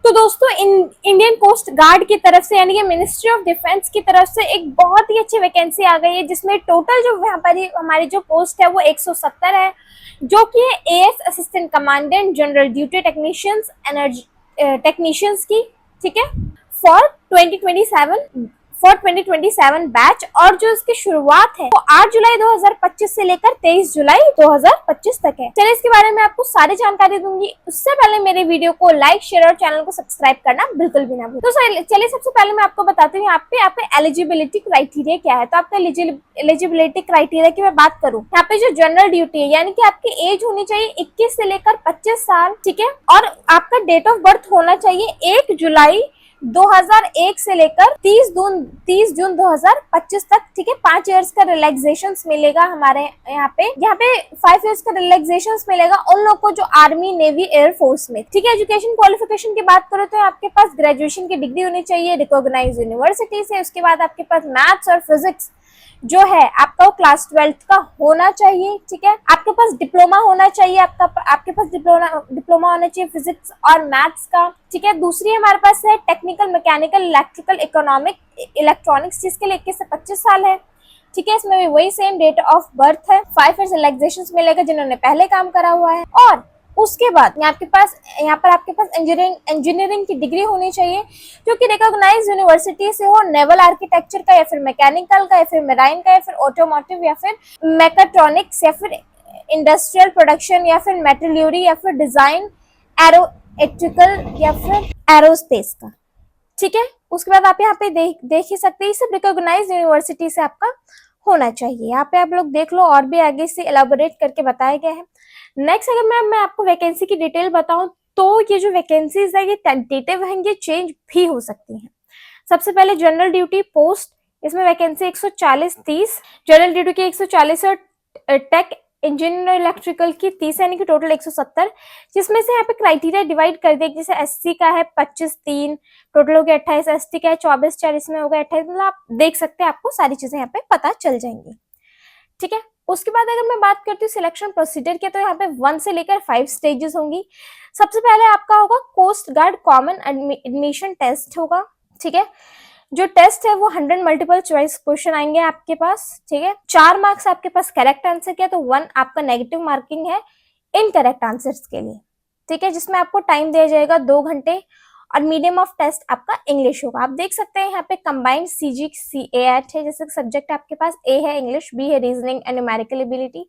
तो दोस्तों Indian coast guard की तरफ से यानी कि मिनिस्ट्री ऑफ डिफेंस की तरफ से एक बहुत ही अच्छी वैकेंसी आ गई है, जिसमें टोटल जो यहाँ पर हमारी जो पोस्ट है वो 170 है, जो कि as assistant commandant general duty technicians energy technicians की, ठीक है, फॉर 2027 बैच। और जो इसकी शुरुआत है वो 8 जुलाई 2025 से लेकर 23 जुलाई 2025 तक है। चलिए इसके बारे में आपको सारी जानकारी दूंगी, उससे पहले मेरे वीडियो को लाइक, शेयर और चैनल को सब्सक्राइब करना बिल्कुल भी ना भूलें। तो चलिए सबसे पहले मैं आपको बताती हूँ यहाँ पे एलिजिबिलिटी क्राइटेरिया क्या है। तो आपका एलिजिबिलिटी क्राइटेरिया की मैं बात करूँ, यहाँ पे जो जनरल ड्यूटी है यानी कि आपकी एज होनी चाहिए 21 से लेकर 25 साल, ठीक है, और आपका डेट ऑफ बर्थ होना चाहिए 1 जुलाई 2001 से लेकर 30 जून 2025 तक, ठीक है। 5 इयर्स का रिलैक्सेशन मिलेगा हमारे यहाँ पे 5 इयर्स का रिलैक्सेशन मिलेगा उन लोगों को जो आर्मी, नेवी, एयरफोर्स में, ठीक है। एजुकेशन क्वालिफिकेशन की बात करो तो आपके पास ग्रेजुएशन की डिग्री होनी चाहिए रिकॉग्नाइज्ड यूनिवर्सिटी से। उसके बाद आपके पास मैथ्स और फिजिक्स जो है आपका वो क्लास 12 का होना चाहिए, ठीक है। आपके पास डिप्लोमा होना चाहिए, आपके पास डिप्लोमा होना चाहिए फिजिक्स और मैथ्स का, ठीक है। दूसरी हमारे पास है टेक्निकल, मैकेनिकल, इलेक्ट्रिकल, इलेक्ट्रॉनिक्स, जिसके लिए 21 से 25 साल है, ठीक है। इसमें भी वही सेम डेट ऑफ बर्थ है। 5 इयर्स रिलैक्सेशन मिलेगा जिन्होंने पहले काम करा हुआ है। और उसके बाद यहाँ पर आपके पास इंजीनियरिंग की डिग्री होनी चाहिए जो कि रिकॉग्नाइज्ड यूनिवर्सिटी से हो, नेवल आर्किटेक्चर का या फिर मैकेनिकल का या फिर मेराइन का या फिर ऑटोमोटिव या फिर मैकेट्रॉनिक्स या फिर इंडस्ट्रियल प्रोडक्शन या फिर मेटलर्जी या फिर डिजाइन एरोनॉटिकल या फिर एरोस्पेस का, ठीक है। उसके बाद आप यहाँ पे देख ही सकते हैं, सब रिकॉग्नाइज्ड यूनिवर्सिटी से आपका होना चाहिए। यहाँ पे आप लोग देख लो, और भी आगे से एलाबोरेट करके बताया गया है। नेक्स्ट अगर मैं आपको वैकेंसी की डिटेल बताऊं तो ये जो वैकेंसीज है ये टेंटेटिव है, ये चेंज भी हो सकती हैं। सबसे पहले जनरल ड्यूटी पोस्ट, इसमें वैकेंसी 140-30, जनरल ड्यूटी की 140 और टेक इंजीनियर इलेक्ट्रिकल की 30 यानी कि टोटल 170, जिसमें से यहाँ पे क्राइटेरिया डिवाइड कर दिया। जैसे एससी का है 25-3, टोटल हो गया 28, एसटी का है 24-4, इसमें हो गया 28। मतलब आप देख सकते हैं, आपको सारी चीजें यहाँ पे पता चल जाएंगी, ठीक है। उसके बाद अगर मैं बात करती हूँ सिलेक्शन प्रोसीजर के, तो यहाँ पे 1 से लेकर 5 स्टेजेस होंगी। सबसे पहले आपका होगा coast guard common admission test होगा, ठीक है। जो टेस्ट है वो 100 मल्टीपल चॉइस क्वेश्चन आएंगे आपके पास, ठीक है। 4 मार्क्स आपके पास करेक्ट आंसर के, तो 1 आपका नेगेटिव मार्किंग है इनकरेक्ट आंसर्स के लिए, ठीक है, जिसमें आपको टाइम दिया जाएगा 2 घंटे। और मीडियम ऑफ टेस्ट आपका इंग्लिश होगा। आप देख सकते हैं यहाँ पे कंबाइंड सीजी CA8 है, जैसे सब्जेक्ट आपके पास ए है इंग्लिश, बी है reasoning and numerical ability,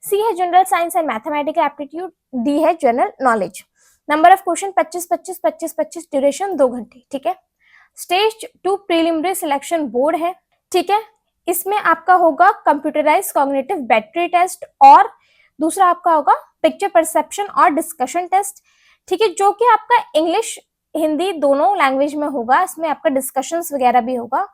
C है general science and mathematical aptitude, D है general knowledge. Number of question 25-25, duration 2 घंटे, ठीक है। स्टेज 2 प्रीलिमिनरी सिलेक्शन बोर्ड है, ठीक है। इसमें आपका होगा कंप्यूटराइज कॉग्निटिव बैटरी टेस्ट और दूसरा आपका होगा पिक्चर परसेप्शन और डिस्कशन टेस्ट, ठीक है, जो कि आपका इंग्लिश हिंदी दोनों लैंग्वेज में होगा। इसमें आपका डिस्कशंस वगैरह भी होगा,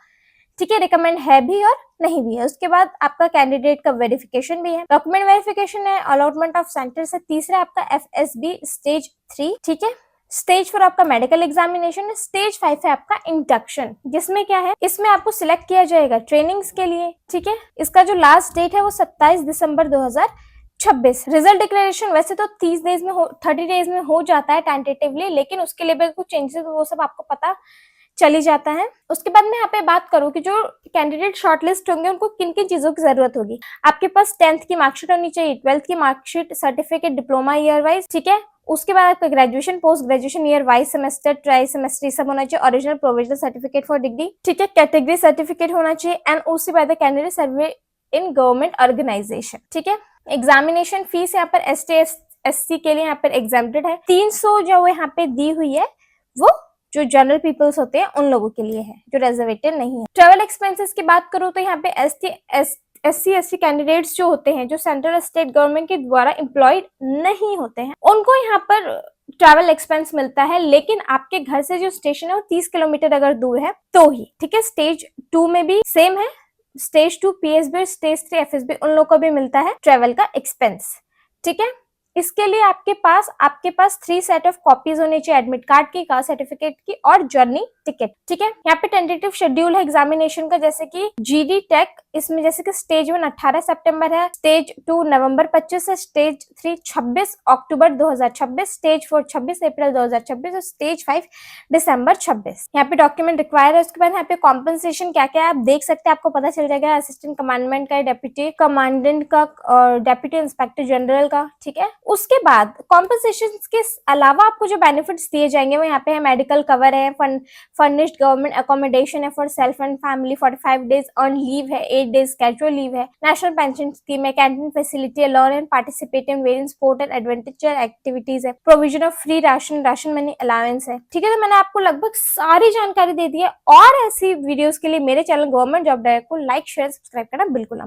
ठीक है। रिकमेंड है भी और नहीं भी है। उसके बाद आपका कैंडिडेट का वेरिफिकेशन भी है, डॉक्यूमेंट वेरिफिकेशन है, अलॉटमेंट ऑफ सेंटर्स है। तीसरा आपका FSB स्टेज 3, ठीक है। स्टेज 4 आपका मेडिकल एग्जामिनेशन है। स्टेज 5 है आपका इंडक्शन, जिसमें क्या है, इसमें आपको सिलेक्ट किया जाएगा ट्रेनिंग्स के लिए, ठीक है। इसका जो लास्ट डेट है वो 27 दिसंबर 2026। रिजल्ट डिक्लेरेशन वैसे तो 30 डेज में हो जाता है टेंटेटिवली, लेकिन उसके लिए भी कुछ चेंजेस वो सब आपको पता चली जाता है। उसके बाद मैं यहाँ पे बात करूँ कि जो कैंडिडेट शॉर्टलिस्ट होंगे उनको किन किन चीजों की जरूरत होगी। आपके पास 10th की मार्कशीट होनी चाहिए, 12th की marksheet, certificate, diploma year wise, ठीक है। उसके बाद आपका graduation, post graduation year wise, semester, tri semester सब होना चाहिए। Original provisional certificate for degree, ठीक है। कैटेगरी सर्टिफिकेट होना चाहिए एंड उसके बाद candidate serve in government organisation, ठीक है। एग्जामिनेशन फीस यहाँ पर ST SC के लिए यहाँ पर एग्जाम्प्टेड है। 300 जो यहाँ पे दी हुई है वो जो जनरल पीपल्स होते हैं उन लोगों के लिए है, जो रिजर्वेटेड नहीं है। ट्रेवल एक्सपेंसेस की बात करूँ तो यहाँ पे SC SC कैंडिडेट्स जो होते हैं, जो सेंट्रल स्टेट गवर्नमेंट के द्वारा एम्प्लॉयड नहीं होते हैं, उनको यहाँ पर ट्रैवल एक्सपेंस मिलता है। लेकिन आपके घर से जो स्टेशन है वो 30 किलोमीटर अगर दूर है तो ही, ठीक है। स्टेज 2 में भी सेम है, स्टेज 2 PSB, स्टेज 3 FSB, उन लोगों को भी मिलता है ट्रेवल का एक्सपेंस, ठीक है। इसके लिए आपके पास 3 सेट ऑफ कॉपीज होनी चाहिए, एडमिट कार्ड की, कास्ट सर्टिफिकेट की और जर्नी टिकट। ठीक है, यहाँ पे टेंटेटिव शेड्यूल है एग्जामिनेशन का, जैसे कि जीडी टेक, इसमें जैसे कि स्टेज 1 18 सितंबर है, स्टेज 2 नवंबर 25 है, स्टेज 3 26 अक्टूबर 2026, स्टेज 4 26 अप्रैल 2026 और स्टेज 5 दिसंबर 26। यहाँ पे डॉक्यूमेंट रिक्वायर है। उसके बाद यहाँ पे कॉम्पनसेशन क्या क्या है आप देख सकते हैं, आपको पता चल जाएगा असिस्टेंट कमांडमेंट का, डेप्यूटी कमांडेंट का और डेप्यूटी इंस्पेक्टर जनरल का। ठीक है, उसके बाद कॉम्पनसेशन के अलावा आपको जो बेनिफिट्स दिए जाएंगे वो यहाँ पे है, मेडिकल कवर है, फर्निश्ड गवर्नमेंट अकोमोडेशन है for self and family, 45 days earn leave है, 8 डेज कैजुअल लीव है, नेशनल पेंशन स्कीम है, कैंटीन फैसिलिटी है, learn and participate in various sport and adventure activities है, provision of free ration money allowance है। ठीक है, तो मैंने आपको लगभग सारी जानकारी दे दी है, और ऐसी वीडियोस के लिए मेरे चैनल गवर्नमेंट जॉब डायरेक्ट को लाइक शेयर सब्सक्राइब करना बिल्कुल ना